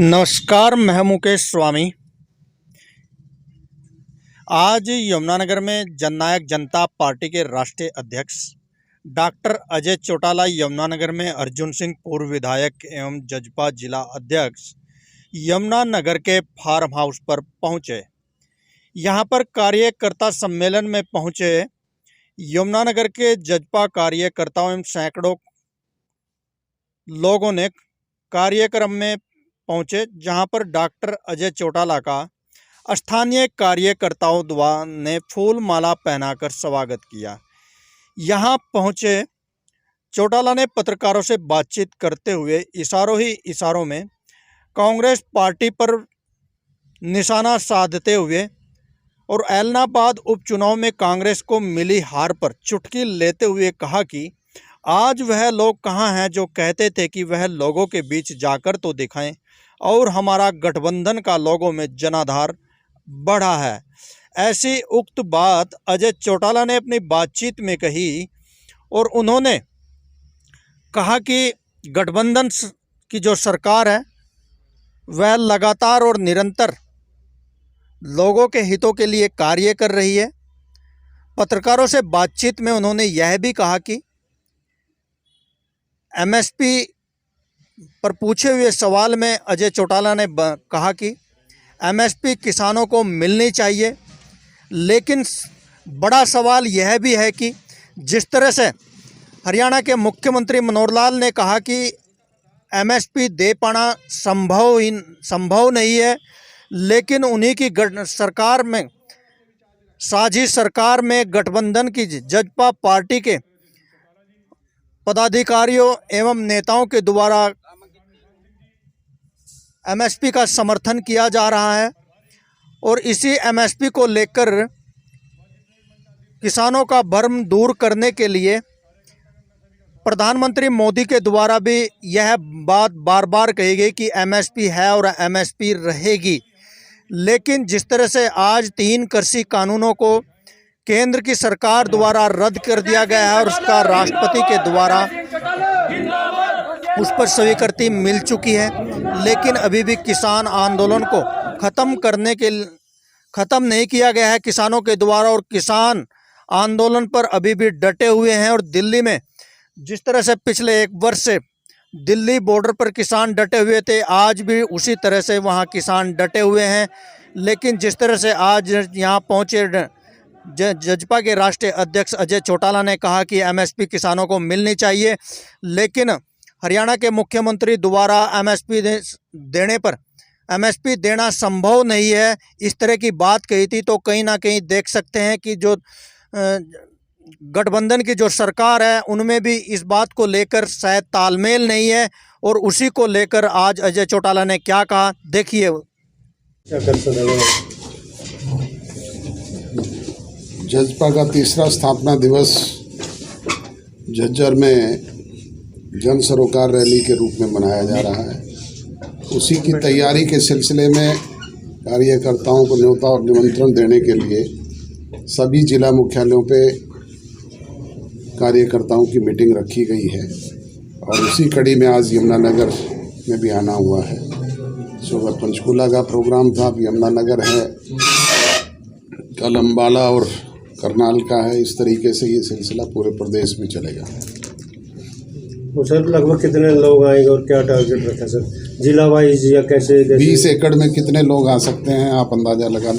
नमस्कार, मैं मुकेश स्वामी। आज यमुनानगर में जननायक जनता पार्टी के राष्ट्रीय अध्यक्ष डॉक्टर अजय चौटाला यमुनानगर में अर्जुन सिंह पूर्व विधायक एवं जजपा जिला अध्यक्ष यमुनानगर के फार्म हाउस पर पहुंचे। यहां पर कार्यकर्ता सम्मेलन में पहुंचे यमुनानगर के जजपा कार्यकर्ताओं एवं सैकड़ों लोगों ने कार्यक्रम में पहुंचे, जहां पर डॉक्टर अजय चौटाला का स्थानीय कार्यकर्ताओं द्वारा ने फूल माला पहनाकर स्वागत किया। यहां पहुंचे चौटाला ने पत्रकारों से बातचीत करते हुए इशारों में कांग्रेस पार्टी पर निशाना साधते हुए और ऐलनाबाद उपचुनाव में कांग्रेस को मिली हार पर चुटकी लेते हुए कहा कि आज वह लोग कहां हैं जो कहते थे कि वह लोगों के बीच जाकर तो दिखाएं और हमारा गठबंधन का लोगों में जनाधार बढ़ा है। ऐसी उक्त बात अजय चौटाला ने अपनी बातचीत में कही और उन्होंने कहा कि गठबंधन की जो सरकार है वह लगातार और निरंतर लोगों के हितों के लिए कार्य कर रही है। पत्रकारों से बातचीत में उन्होंने यह भी कहा कि एमएसपी पर पूछे हुए सवाल में अजय चौटाला ने कहा कि एमएसपी किसानों को मिलनी चाहिए, लेकिन बड़ा सवाल यह भी है कि जिस तरह से हरियाणा के मुख्यमंत्री मनोहर लाल ने कहा कि एमएसपी दे पाना संभव नहीं है, लेकिन उन्हीं की सरकार में साझी सरकार में गठबंधन की जजपा पार्टी के पदाधिकारियों एवं नेताओं के द्वारा एमएसपी का समर्थन किया जा रहा है और इसी एमएसपी को लेकर किसानों का भ्रम दूर करने के लिए प्रधानमंत्री मोदी के द्वारा भी यह बात बार बार कही गई कि एमएसपी है और एमएसपी रहेगी। लेकिन जिस तरह से आज 3 कृषि कानूनों को केंद्र की सरकार द्वारा रद्द कर दिया गया है और उसका राष्ट्रपति के द्वारा उस पर स्वीकृति मिल चुकी है, लेकिन अभी भी किसान आंदोलन को ख़त्म नहीं किया गया है किसानों के द्वारा और किसान आंदोलन पर अभी भी डटे हुए हैं। और दिल्ली में जिस तरह से पिछले 1 वर्ष से दिल्ली बॉर्डर पर किसान डटे हुए थे, आज भी उसी तरह से वहां किसान डटे हुए हैं। लेकिन जिस तरह से आज यहां पहुंचे जजपा के राष्ट्रीय अध्यक्ष अजय चौटाला ने कहा कि एमएसपी किसानों को मिलनी चाहिए, लेकिन हरियाणा के मुख्यमंत्री द्वारा एमएसपी देने पर एमएसपी देना संभव नहीं है, इस तरह की बात कही थी। तो कहीं ना कहीं देख सकते हैं कि जो गठबंधन की जो सरकार है उनमें भी इस बात को लेकर शायद तालमेल नहीं है और उसी को लेकर आज अजय चौटाला ने क्या कहा, देखिए। जजपा का 3रा स्थापना दिवस झज्जर में जन सरोकार रैली के रूप में मनाया जा रहा है। उसी की तैयारी के सिलसिले में कार्यकर्ताओं को न्योता और निमंत्रण देने के लिए सभी जिला मुख्यालयों पे कार्यकर्ताओं की मीटिंग रखी गई है और उसी कड़ी में आज यमुनानगर में भी आना हुआ है। सुबह पंचकूला का प्रोग्राम था, अब यमुनानगर है, कल अम्बाला और करनाल का है। इस तरीके से ये सिलसिला पूरे प्रदेश में चलेगा। तो सर लगभग कितने लोग आएंगे और क्या टारगेट रखा सर, जिला वाइज या कैसे? 20 एकड़ में कितने लोग आ सकते हैं आप अंदाजा लगा लो।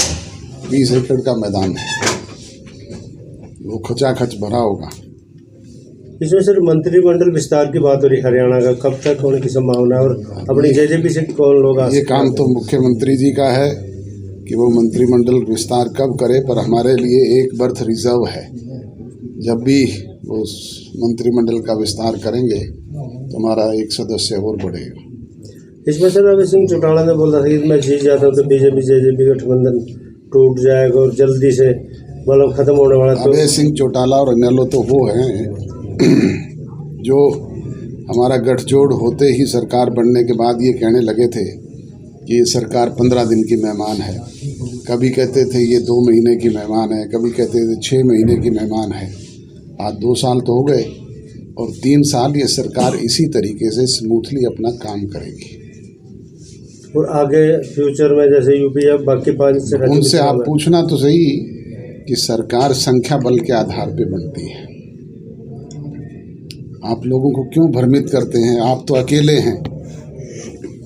20 एकड़ का मैदान है, वो खचाखच भरा होगा। इसमें सर मंत्रिमंडल विस्तार की बात हो रही हरियाणा का, कब तक होने की संभावना है और अपनी जेजेपी से कौन लोग आ सकते हैं? ये काम तो मुख्यमंत्री जी का है कि वो मंत्रिमंडल विस्तार कब करे, पर हमारे लिए एक बर्थ रिजर्व है। जब भी वो मंत्रिमंडल का विस्तार करेंगे तो हमारा एक सदस्य और बढ़ेगा। इसमें सर अभय सिंह चौटाला ने बोला था कि मैं जीत जाता हूँ तो बीजेपी जेजेपी गठबंधन टूट जाएगा और जल्दी से मतलब खत्म होने वाला। तो अभय सिंह चौटाला और अन्य लोग तो वो हैं जो हमारा गठजोड़ होते ही सरकार बनने के बाद ये कहने लगे थे कि ये सरकार 15 दिन की मेहमान है। कभी कहते थे ये 2 महीने की मेहमान है, कभी कहते थे 6 महीने की मेहमान है। आज 2 साल तो हो गए और 3 साल ये सरकार इसी तरीके से स्मूथली अपना काम करेगी। और आगे फ्यूचर में जैसे यूपी या बाकी 5 राज्यों उनसे के आप चुनाव है। पूछना तो सही कि सरकार संख्या बल के आधार पे बनती है। आप लोगों को क्यों भ्रमित करते हैं? आप तो अकेले हैं,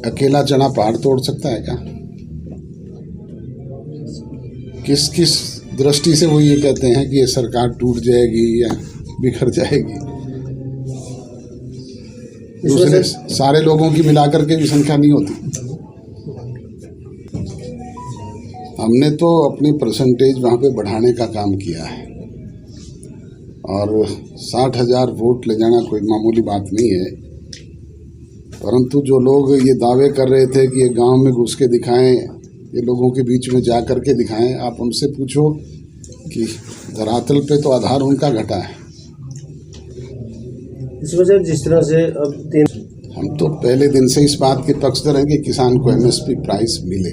अकेला चना पहाड़ तोड़ सकता है क्या? किस किस दृष्टि से वो ये कहते हैं कि ये सरकार टूट जाएगी या बिखर जाएगी? दूसरे सारे लोगों की मिलाकर के भी संख्या नहीं होती। हमने तो अपनी परसेंटेज वहाँ पे बढ़ाने का काम किया है और 60,000 वोट ले जाना कोई मामूली बात नहीं है। परंतु जो लोग ये दावे कर रहे थे कि ये गांव में घुस के दिखाएं, ये लोगों के बीच में जा कर के दिखाएं, आप उनसे पूछो कि धरातल पे तो आधार उनका घटा है। इस वजह जिस तरह से अब हम तो पहले दिन से इस बात के पक्षधर हैं कि किसान को एमएसपी प्राइस मिले,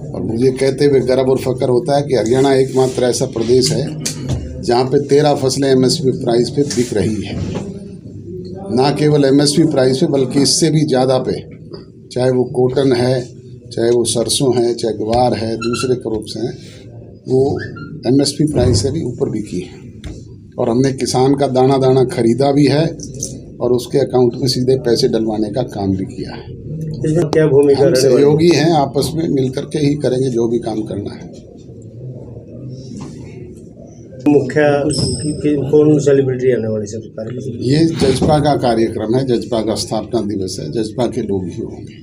और मुझे कहते हुए गर्व और फख्र होता है कि हरियाणा एकमात्र ऐसा प्रदेश है जहाँ पे 13 फसलें एमएसपी प्राइस पे बिक रही है। ना केवल एमएसपी प्राइस पे बल्कि इससे भी ज़्यादा पे, चाहे वो कॉटन है, चाहे वो सरसों है, चाहे ग्वार है, दूसरे क्रॉप्स हैं, वो एमएसपी प्राइस से भी ऊपर बिकी है। और हमने किसान का दाना दाना खरीदा भी है और उसके अकाउंट में सीधे पैसे डलवाने का काम भी किया है। इसमें क्या भूमिका हम रहने वाली है? सहयोगी हैं, आपस में मिलकर के ही करेंगे जो भी काम करना है। मुख्य कौन सेलिब्रिटी आने वाली सरकार? ये जजपा का कार्यक्रम है, जजपा का स्थापना दिवस है, जजपा के लोग ही होंगे।